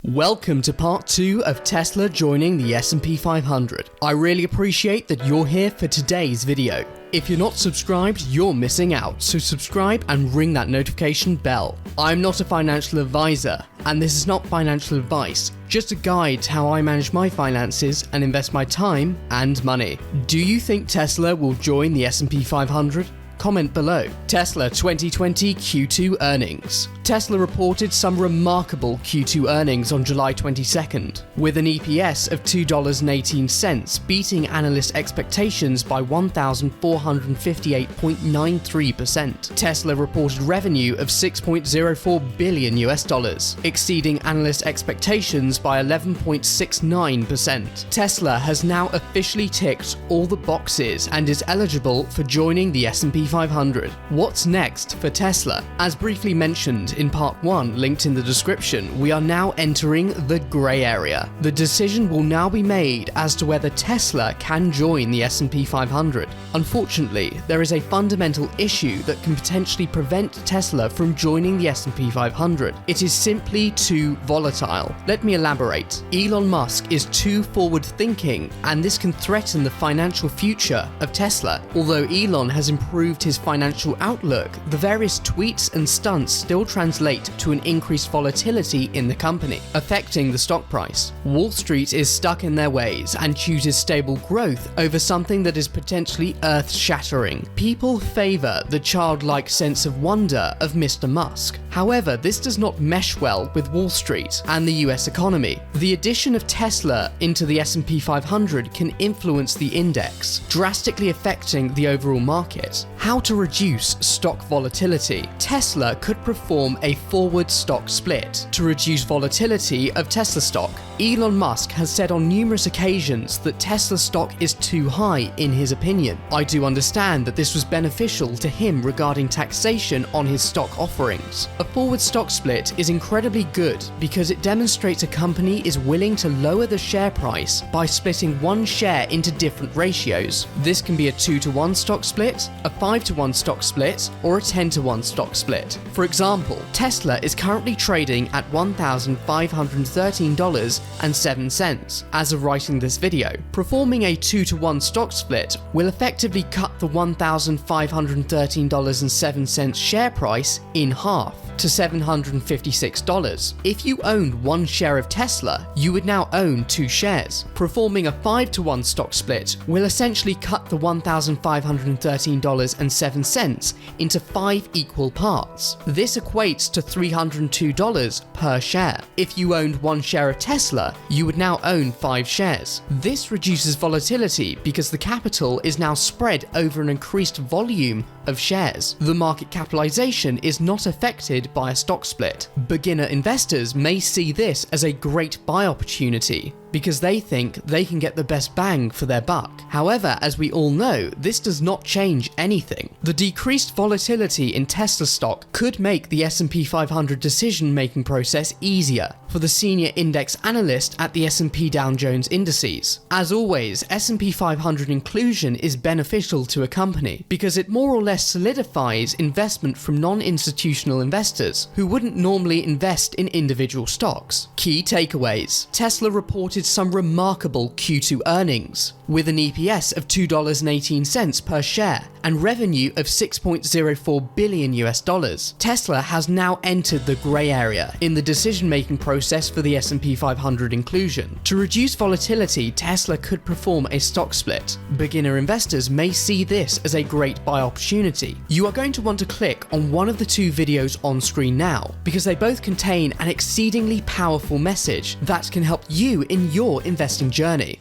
Welcome to part 2 of Tesla joining the S&P 500. I really appreciate that you're here for today's video. If you're not subscribed, you're missing out, so subscribe and ring that notification bell. I'm not a financial advisor, and this is not financial advice, just a guide to how I manage my finances and invest my time and money. Do you think Tesla will join the S&P 500? Comment below. Tesla 2020 Q2 earnings. Tesla reported some remarkable Q2 earnings on July 22nd, with an EPS of $2.18, beating analyst expectations by 1,458.93%. Tesla reported revenue of $6.04 billion, exceeding analyst expectations by 11.69%. Tesla has now officially ticked all the boxes and is eligible for joining the S&P 500. What's next for Tesla? As briefly mentioned in part 1 linked in the description, we are now entering the grey area. The decision will now be made as to whether Tesla can join the S&P 500. Unfortunately, there is a fundamental issue that can potentially prevent Tesla from joining the S&P 500. It is simply too volatile. Let me elaborate. Elon Musk is too forward-thinking, and this can threaten the financial future of Tesla. Although Elon has improved his financial outlook, the various tweets and stunts still translate to an increased volatility in the company, affecting the stock price. Wall Street is stuck in their ways and chooses stable growth over something that is potentially earth-shattering. People favor the childlike sense of wonder of Mr. Musk. However, this does not mesh well with Wall Street and the US economy. The addition of Tesla into the S&P 500 can influence the index, drastically affecting the overall market. How to reduce stock volatility? Tesla could perform a forward stock split to reduce volatility of Tesla stock. Elon Musk has said on numerous occasions that Tesla stock is too high in his opinion. I do understand that this was beneficial to him regarding taxation on his stock offerings. A forward stock split is incredibly good because it demonstrates a company is willing to lower the share price by splitting one share into different ratios. This can be a 2-to-1 stock split, a 5-to-1 stock split, or a 10-to-1 stock split. For example, Tesla is currently trading at $1,513.07 as of writing this video. Performing a 2-to-1 stock split will effectively cut the $1,513.07 share price in half to $756. If you owned one share of Tesla, you would now own 2 shares. Performing a 5-to-1 stock split will essentially cut the $1,513.07 into 5 equal parts. This equates to $302 per share. If you owned one share of Tesla, you would now own 5 shares. This reduces volatility because the capital is now spread over an increased volume of shares. The market capitalization is not affected by a stock split. Beginner investors may see this as a great buy opportunity because they think they can get the best bang for their buck. However, as we all know, this does not change anything. The decreased volatility in Tesla stock could make the S&P 500 decision-making process easier for the senior index analyst at the S&P Dow Jones indices. As always, S&P 500 inclusion is beneficial to a company because it more or less solidifies investment from non-institutional investors who wouldn't normally invest in individual stocks. Key takeaways. Tesla reported some remarkable Q2 earnings, with an EPS of $2.18 per share and revenue of $6.04 billion. Tesla has now entered the grey area in the decision-making process for the S&P 500 inclusion. To reduce volatility, Tesla could perform a stock split. Beginner investors may see this as a great buy opportunity. You are going to want to click on one of the 2 videos on screen now because they both contain an exceedingly powerful message that can help you in your investing journey.